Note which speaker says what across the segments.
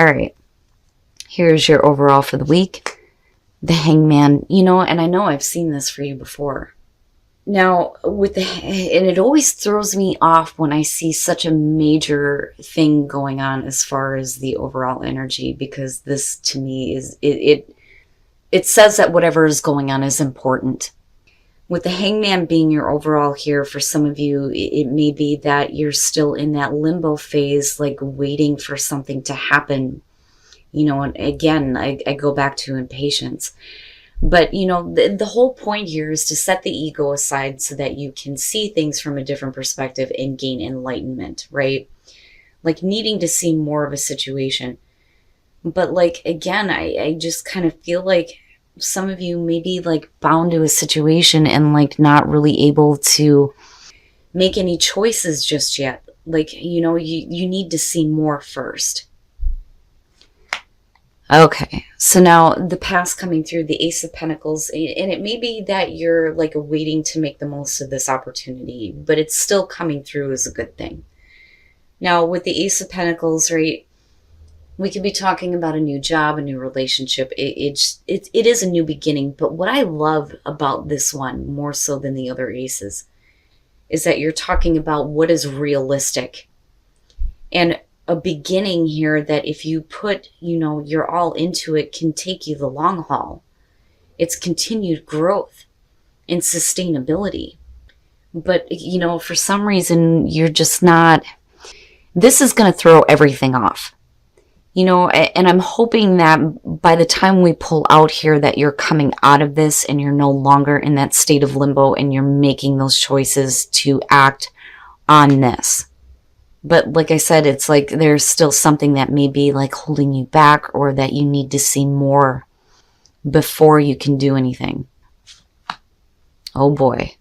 Speaker 1: All right. Here's your overall for the week. The Hangman, and I know I've seen this for you before. Now, and it always throws me off when I see such a major thing going on as far as the overall energy, because this to me is, it says that whatever is going on is important. With the Hangman being your overall here, for some of you, it may be that you're still in that limbo phase, like waiting for something to happen. And again, I go back to impatience. But, the whole point here is to set the ego aside so that you can see things from a different perspective and gain enlightenment, right? Like needing to see more of a situation. But like, again, I just kind of feel like some of you may be like bound to a situation and like not really able to make any choices just yet. Like, you need to see more first. Okay, so now the past coming through, the Ace of Pentacles, and it may be that you're like waiting to make the most of this opportunity, but it's still coming through as a good thing. Now with the Ace of Pentacles, right, we could be talking about a new job, a new relationship. It is a new beginning, but what I love about this one more so than the other aces is that you're talking about what is realistic. And a beginning here that if you put, you're all into it, can take you the long haul. It's continued growth and sustainability. But, for some reason, you're just not, this is going to throw everything off. And I'm hoping that by the time we pull out here that you're coming out of this and you're no longer in that state of limbo and you're making those choices to act on this. But like I said, it's like there's still something that may be like holding you back, or that you need to see more before you can do anything. Oh boy.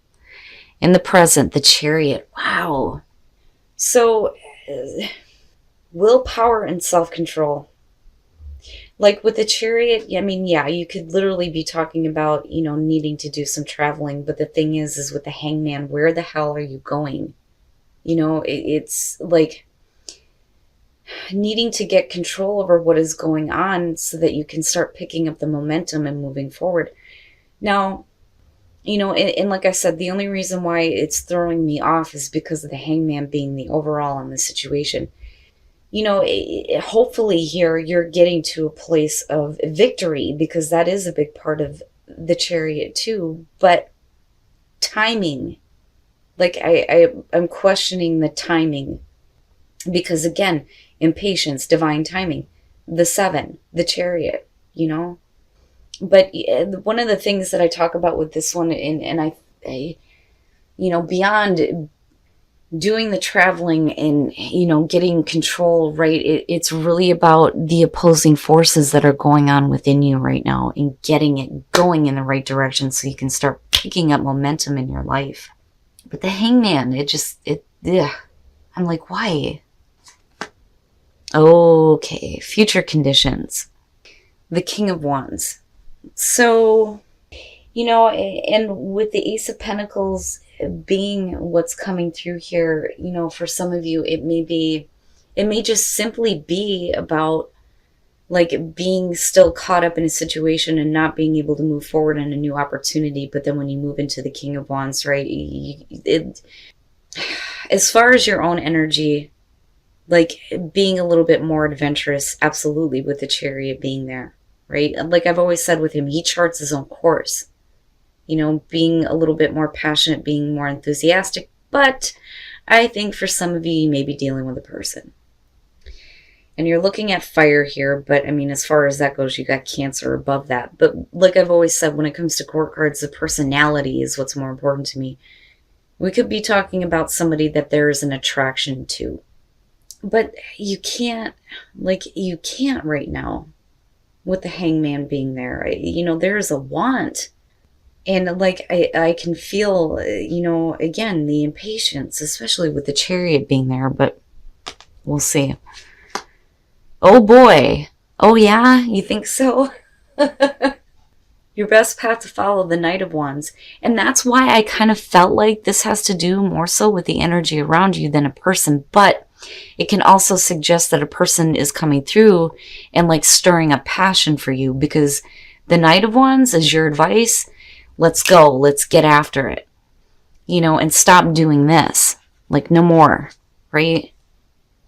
Speaker 1: In the present, the Chariot. Wow. So, willpower and self-control. Like with the Chariot, I mean, yeah, you could literally be talking about, needing to do some traveling. But the thing is with the Hangman, where the hell are you going? It's like needing to get control over what is going on so that you can start picking up the momentum and moving forward. Now, and like I said, the only reason why it's throwing me off is because of the Hangman being the overall in the situation. Hopefully here you're getting to a place of victory, because that is a big part of the Chariot too. But timing. Like I'm questioning the timing, because again, impatience, divine timing, the 7, the Chariot, But one of the things that I talk about with this one, and I beyond doing the traveling and, getting control, right? It's really about the opposing forces that are going on within you right now and getting it going in the right direction so you can start picking up momentum in your life. But the Hangman, I'm like, why? Okay, future conditions. The King of Wands. So, and with the Ace of Pentacles being what's coming through here, for some of you, it may just simply be about like being still caught up in a situation and not being able to move forward in a new opportunity. But then when you move into the King of Wands, right, as far as your own energy, like being a little bit more adventurous, absolutely, with the Chariot being there, right? Like I've always said with him, he charts his own course, being a little bit more passionate, being more enthusiastic. But I think for some of you, you may be dealing with a person. And you're looking at fire here, but I mean, as far as that goes, you got Cancer above that. But like I've always said, when it comes to court cards, the personality is what's more important to me. We could be talking about somebody that there is an attraction to. But you can't right now with the Hangman being there. There's a want. And like I can feel, again, the impatience, especially with the Chariot being there, but we'll see. Oh boy. Oh yeah? You think so? Your best path to follow, the Knight of Wands. And that's why I kind of felt like this has to do more so with the energy around you than a person. But It can also suggest that a person is coming through and like stirring up passion for you, because the Knight of Wands is your advice. Let's go. Let's get after it. And stop doing this. Like, no more, right?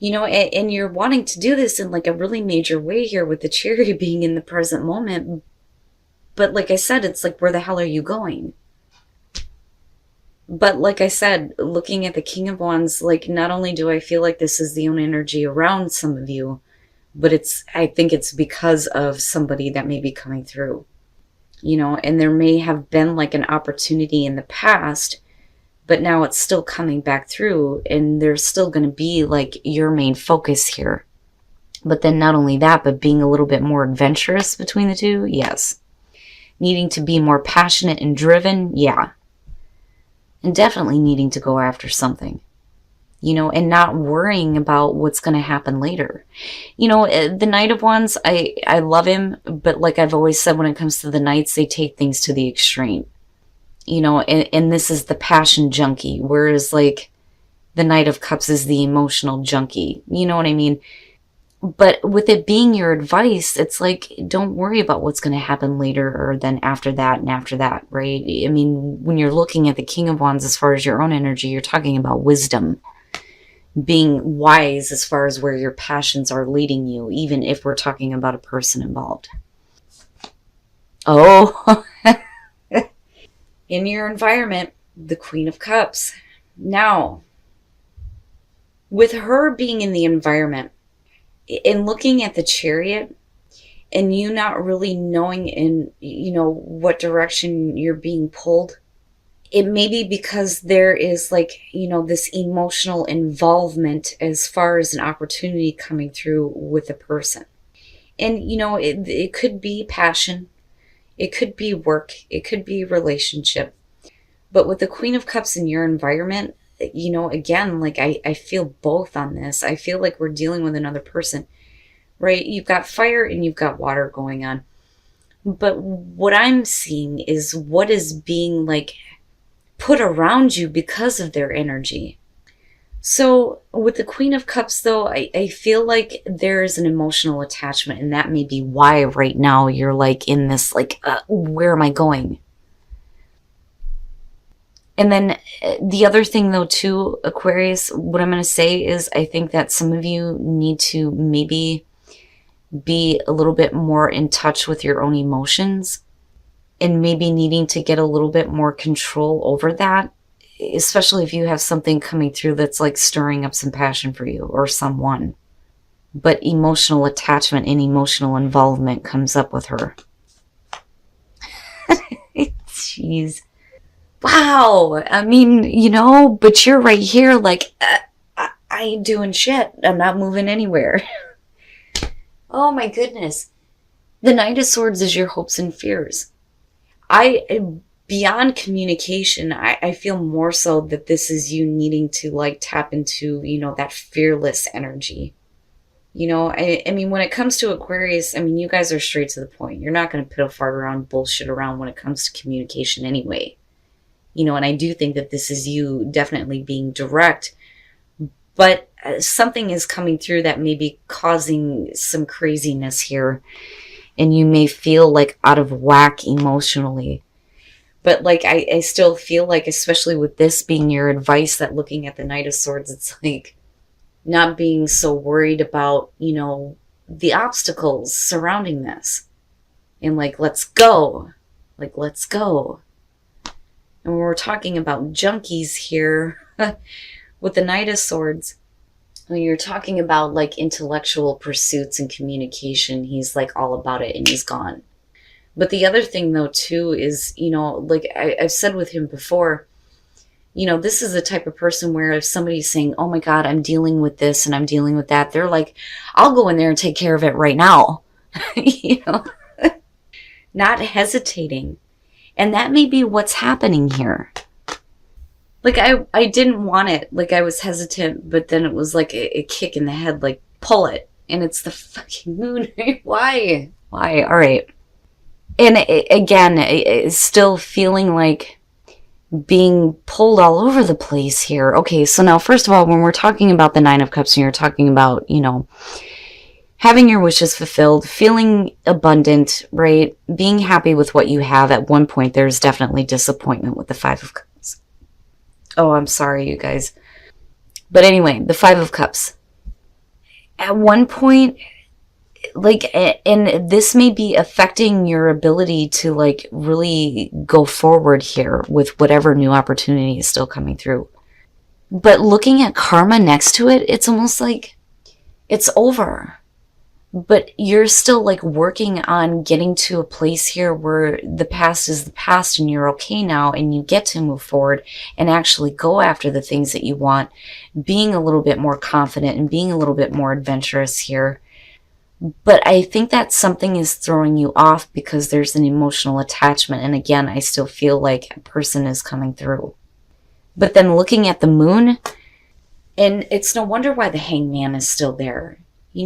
Speaker 1: And you're wanting to do this in like a really major way here with the Chariot being in the present moment. But like I said, it's like, where the hell are you going? But like I said, looking at the King of Wands, like, not only do I feel like this is the own energy around some of you, but I think it's because of somebody that may be coming through, and there may have been like an opportunity in the past, but now it's still coming back through, and there's still going to be like your main focus here. But then not only that, but being a little bit more adventurous between the two. Yes. Needing to be more passionate and driven. Yeah. And definitely needing to go after something, and not worrying about what's going to happen later. The Knight of Wands, I love him, but like I've always said, when it comes to the Knights, they take things to the extreme, and this is the passion junkie, whereas like the Knight of Cups is the emotional junkie. You know what I mean? But with it being your advice, it's like, don't worry about what's going to happen later or then after that and after that, right? I mean, when you're looking at the King of Wands as far as your own energy, you're talking about wisdom, being wise as far as where your passions are leading you, even if we're talking about a person involved. Oh, in your environment, the Queen of Cups. Now, with her being in the environment, in looking at the Chariot, and you not really knowing in what direction you're being pulled, it may be because there is like this emotional involvement as far as an opportunity coming through with a person. And it could be passion, it could be work, it could be relationship. But with the Queen of Cups in your environment, again, like I feel both on this. I feel like we're dealing with another person, right? You've got fire and you've got water going on. But what I'm seeing is what is being like put around you because of their energy. So with the Queen of Cups, though, I feel like there is an emotional attachment, and that may be why right now you're like in this, like, where am I going? And then the other thing, though, too, Aquarius, what I'm going to say is I think that some of you need to maybe be a little bit more in touch with your own emotions, and maybe needing to get a little bit more control over that, especially if you have something coming through that's like stirring up some passion for you or someone. But emotional attachment and emotional involvement comes up with her. Jeez. Wow. I mean, but you're right here like, I ain't doing shit. I'm not moving anywhere. Oh my goodness. The Knight of Swords is your hopes and fears. Beyond communication, I feel more so that this is you needing to like tap into, that fearless energy. I mean, when it comes to Aquarius, I mean, you guys are straight to the point. You're not going to piddle fart around, bullshit around when it comes to communication anyway. And I do think that this is you definitely being direct, but something is coming through that may be causing some craziness here, and you may feel like out of whack emotionally. But like, I still feel like, especially with this being your advice, that looking at the Knight of Swords, it's like not being so worried about, the obstacles surrounding this. And like, let's go. Like, let's go. And when we're talking about junkies here, with the Knight of Swords, when you're talking about like intellectual pursuits and communication, he's like all about it and he's gone. But the other thing, though, too, is, like I've said with him before, this is the type of person where if somebody's saying, oh my God, I'm dealing with this and I'm dealing with that, they're like, I'll go in there and take care of it right now. Not hesitating. And that may be what's happening here. Like, I didn't want it. Like, I was hesitant, but then it was like a kick in the head, like, pull it. And it's the fucking moon. Why? All right. And again, it's still feeling like being pulled all over the place here. Okay, so now, first of all, when we're talking about the Nine of Cups and you're talking about, having your wishes fulfilled, feeling abundant, right? Being happy with what you have, at one point, there's definitely disappointment with the Five of Cups. Oh, I'm sorry, you guys. But anyway, the Five of Cups. At one point, and this may be affecting your ability to really go forward here with whatever new opportunity is still coming through. But looking at karma next to it, it's almost like it's over. But you're still working on getting to a place here where the past is the past and you're okay now, and you get to move forward and actually go after the things that you want, being a little bit more confident and being a little bit more adventurous here. But I think that something is throwing you off because there's an emotional attachment. And again, I still feel like a person is coming through. But then looking at the moon, and it's no wonder why the Hangman is still there. I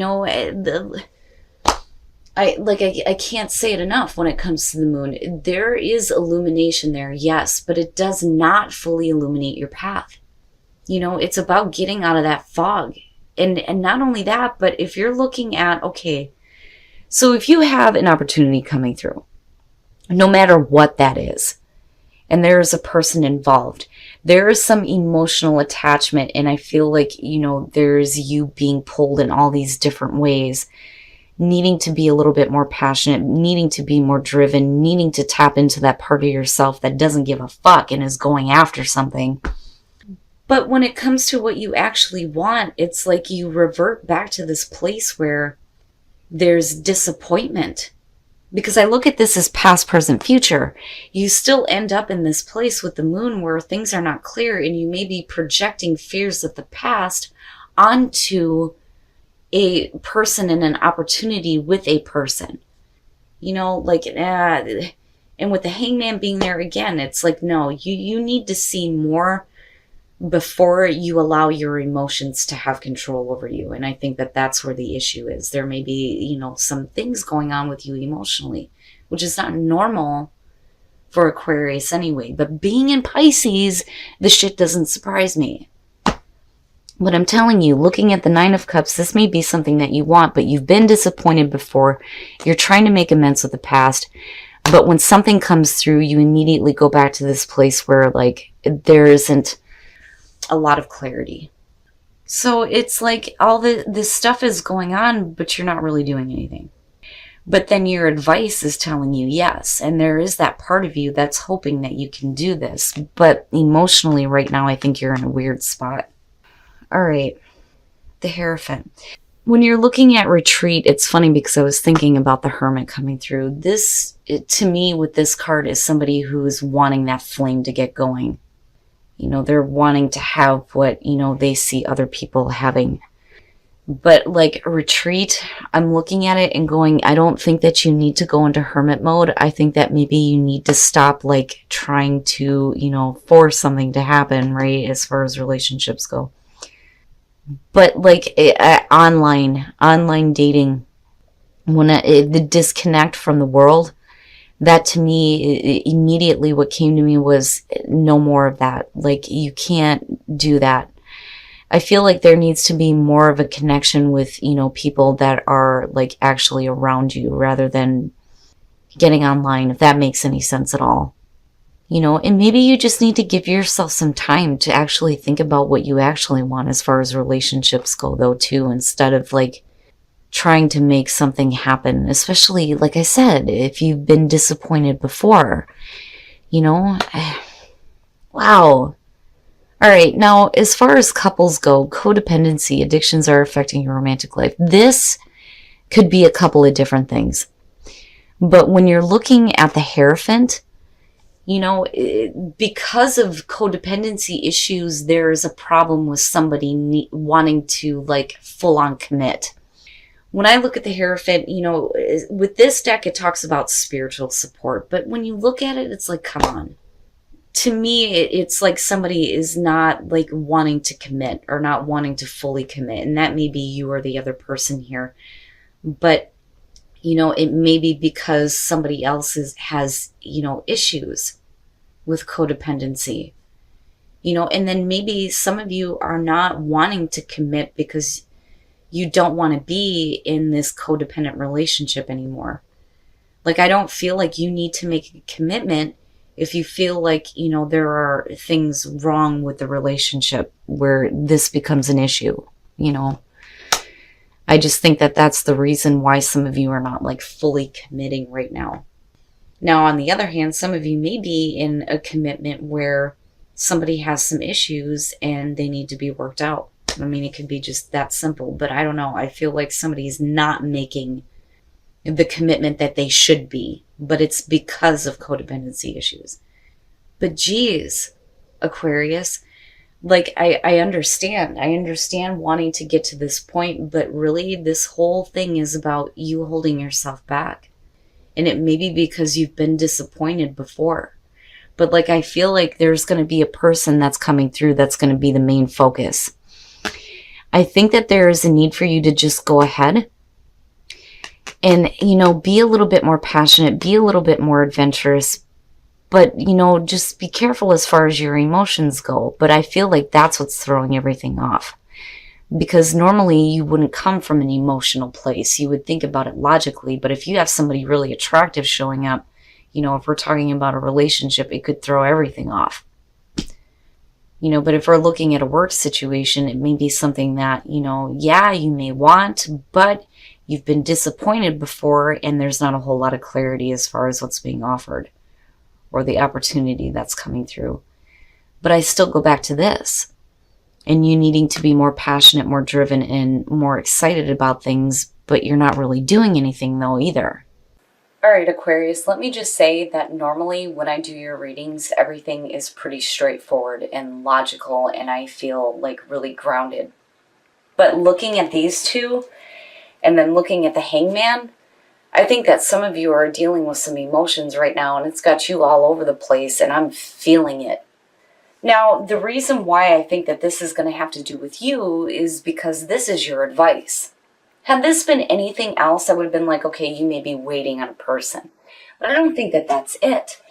Speaker 1: can't say it enough when it comes to the moon. There is illumination there, yes, but it does not fully illuminate your path. It's about getting out of that fog. And not only that, but if you're looking at, okay, so if you have an opportunity coming through, no matter what that is, and there is a person involved, there is some emotional attachment, and I feel like, there's you being pulled in all these different ways, needing to be a little bit more passionate, needing to be more driven, needing to tap into that part of yourself that doesn't give a fuck and is going after something. But when it comes to what you actually want, it's like you revert back to this place where there's disappointment. Because I look at this as past, present, future. You still end up in this place with the moon where things are not clear, and you may be projecting fears of the past onto a person and an opportunity with a person. And with the Hangman being there again, it's like, no, you need to see more before you allow your emotions to have control over you. And I think that that's where the issue is. There may be, some things going on with you emotionally, which is not normal for Aquarius anyway. But being in Pisces, the shit doesn't surprise me. But I'm telling you, looking at the Nine of Cups, this may be something that you want, but you've been disappointed before. You're trying to make amends with the past. But when something comes through, you immediately go back to this place where there isn't a lot of clarity. So it's like all this stuff is going on, but you're not really doing anything. But then your advice is telling you yes. And there is that part of you that's hoping that you can do this. But emotionally right now, I think you're in a weird spot. All right. The Hierophant. When you're looking at retreat, it's funny because I was thinking about the Hermit coming through. To me, with this card, is somebody who's wanting that flame to get going. They're wanting to have what, they see other people having. But retreat, I'm looking at it and going, I don't think that you need to go into hermit mode. I think that maybe you need to stop trying to, force something to happen, right? As far as relationships go. But online dating, when the disconnect from the world, that to me, immediately what came to me was no more of that. You can't do that. I feel like there needs to be more of a connection with, people that are actually around you rather than getting online, if that makes any sense at all. And maybe you just need to give yourself some time to actually think about what you actually want as far as relationships go, though, too, instead of trying to make something happen, especially, like I said, if you've been disappointed before, wow. All right. Now, as far as couples go, codependency, addictions are affecting your romantic life. This could be a couple of different things. But when you're looking at the Hierophant, because of codependency issues, there's a problem with somebody wanting to full on commit. When I look at the Hierophant, with this deck, it talks about spiritual support. But when you look at it, it's come on. To me, it's like somebody is not wanting to commit or not wanting to fully commit. And that may be you or the other person here. But, it may be because somebody else has, issues. with codependency. And then maybe some of you are not wanting to commit because you don't want to be in this codependent relationship anymore. Like, I don't feel like you need to make a commitment if you feel like, there are things wrong with the relationship where this becomes an issue. I just think that that's the reason why some of you are not like fully committing right now. Now, on the other hand, some of you may be in a commitment where somebody has some issues and they need to be worked out. I mean, it could be just that simple, but I don't know. I feel like somebody's not making the commitment that they should be, but it's because of codependency issues. But geez, Aquarius, like I understand wanting to get to this point, but really this whole thing is about you holding yourself back. And it may be because you've been disappointed before. But like, I feel like there's going to be a person that's coming through that's going to be the main focus. I think that there is a need for you to just go ahead and, be a little bit more passionate, be a little bit more adventurous, but, just be careful as far as your emotions go. But I feel like that's what's throwing everything off. Because normally you wouldn't come from an emotional place. You would think about it logically. But if you have somebody really attractive showing up, if we're talking about a relationship, it could throw everything off. But if we're looking at a work situation, it may be something that, yeah, you may want, but you've been disappointed before and there's not a whole lot of clarity as far as what's being offered or the opportunity that's coming through. But I still go back to this and you needing to be more passionate, more driven, and more excited about things, but you're not really doing anything though either. All right, Aquarius, let me just say that normally when I do your readings, everything is pretty straightforward and logical, and I feel like really grounded. But looking at these two, and then looking at the Hangman, I think that some of you are dealing with some emotions right now, and it's got you all over the place, and I'm feeling it. Now, the reason why I think that this is going to have to do with you is because this is your advice. Had this been anything else, I would have been like, okay, you may be waiting on a person. But I don't think that that's it.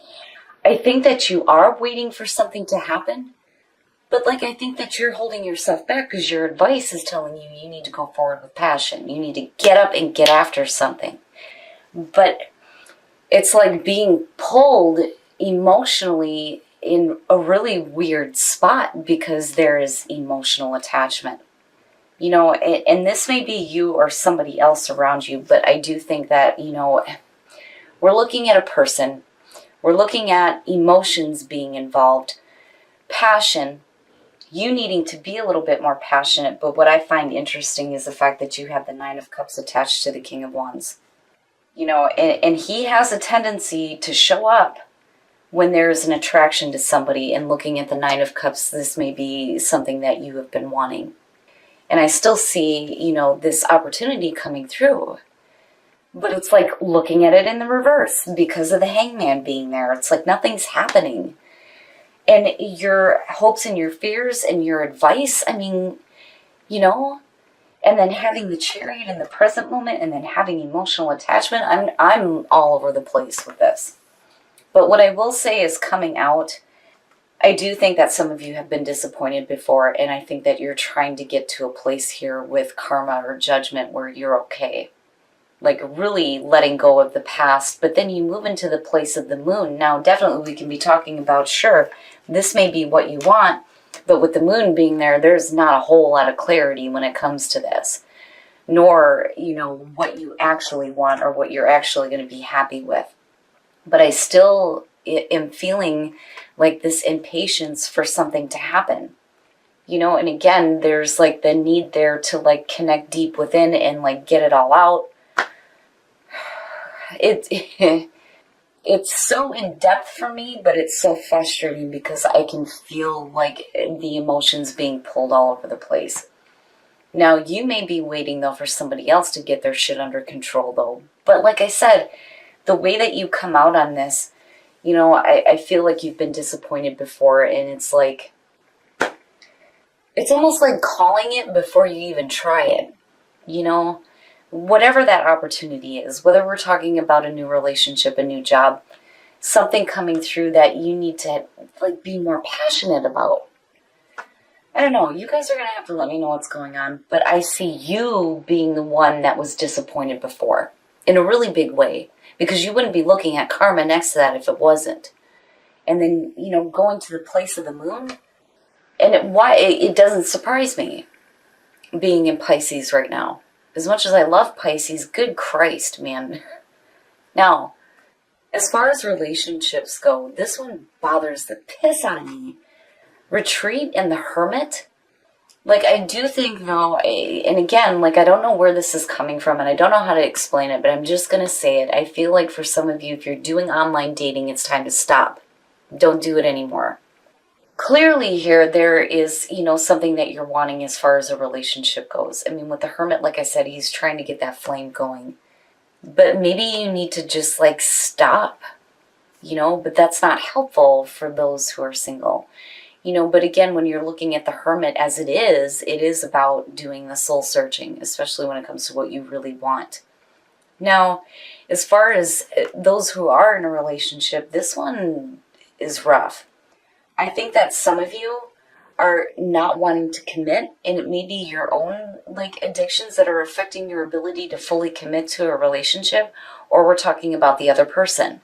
Speaker 1: I think that you are waiting for something to happen. But like, I think that you're holding yourself back because your advice is telling you you need to go forward with passion. You need to get up and get after something. But it's like being pulled emotionally in a really weird spot because there is emotional attachment. And this may be you or somebody else around you, but I do think that, we're looking at a person, we're looking at emotions being involved, passion, you needing to be a little bit more passionate, but what I find interesting is the fact that you have the Nine of Cups attached to the King of Wands. And he has a tendency to show up when there is an attraction to somebody, and looking at the Nine of Cups, this may be something that you have been wanting. And I still see, this opportunity coming through. But it's like looking at it in the reverse because of the Hangman being there. It's like nothing's happening. And your hopes and your fears and your advice, and then having the Chariot in the present moment and then having emotional attachment, I'm all over the place with this. But what I will say is coming out, I do think that some of you have been disappointed before, and I think that you're trying to get to a place here with karma or judgment where you're okay. Like really letting go of the past, but then you move into the place of the moon. Now, definitely we can be talking about, sure, this may be what you want, but with the moon being there, there's not a whole lot of clarity when it comes to this. Nor, what you actually want or what you're actually going to be happy with. But I still am feeling like this impatience for something to happen. And again, there's like the need there to like connect deep within and like get it all out. It's so in depth for me, but it's so frustrating because I can feel like the emotions being pulled all over the place. Now, you may be waiting though for somebody else to get their shit under control though. But like I said, the way that you come out on this, I feel like you've been disappointed before, and it's like, it's almost like calling it before you even try it, whatever that opportunity is, whether we're talking about a new relationship, a new job, something coming through that you need to like be more passionate about. I don't know. You guys are going to have to let me know what's going on. But I see you being the one that was disappointed before in a really big way, because you wouldn't be looking at karma next to that if it wasn't. And then, you know, going to the place of the moon. And it doesn't surprise me being in Pisces right now. As much as I love Pisces, good Christ, man. Now, as far as relationships go, this one bothers the piss out of me. Retreat and the Hermit. Like, I do think, though, and again, like, I don't know where this is coming from, and I don't know how to explain it, but I'm just going to say it. I feel like for some of you, if you're doing online dating, it's time to stop. Don't do it anymore. Clearly here, there is, you know, something that you're wanting as far as a relationship goes. I mean, with the Hermit, like I said, he's trying to get that flame going. But maybe you need to just, like, stop, you know, but that's not helpful for those who are single. You know, but again, when you're looking at the Hermit as it is about doing the soul searching, especially when it comes to what you really want. Now, as far as those who are in a relationship, this one is rough. I think that some of you are not wanting to commit, and it may be your own like addictions that are affecting your ability to fully commit to a relationship, or we're talking about the other person.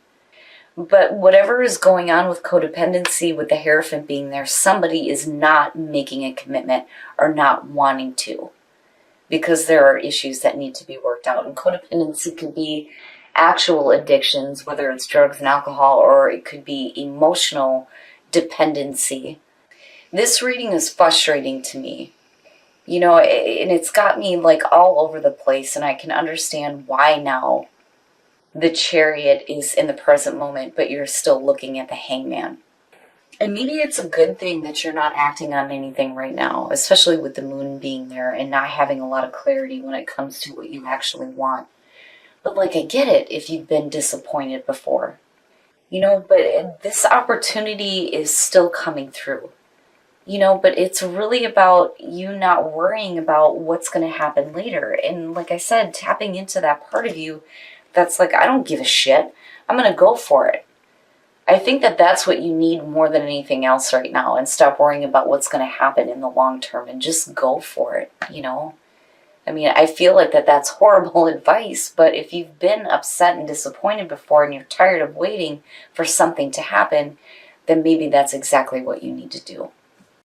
Speaker 1: But whatever is going on with codependency, with the Hierophant being there, somebody is not making a commitment or not wanting to, because there are issues that need to be worked out. And codependency could be actual addictions, whether it's drugs and alcohol, or it could be emotional dependency. This reading is frustrating to me, you know, and it's got me like all over the place, and I can understand why now the Chariot is in the present moment, but you're still looking at the Hangman. And maybe it's a good thing that you're not acting on anything right now, especially with the moon being there and not having a lot of clarity when it comes to what you actually want. But like, I get it if you've been disappointed before. You know, but this opportunity is still coming through. You know, but it's really about you not worrying about what's going to happen later. And like I said, tapping into that part of you that's like, I don't give a shit. I'm going to go for it. I think that that's what you need more than anything else right now, and stop worrying about what's going to happen in the long term and just go for it, you know? I mean, I feel like that's horrible advice, but if you've been upset and disappointed before and you're tired of waiting for something to happen, then maybe that's exactly what you need to do.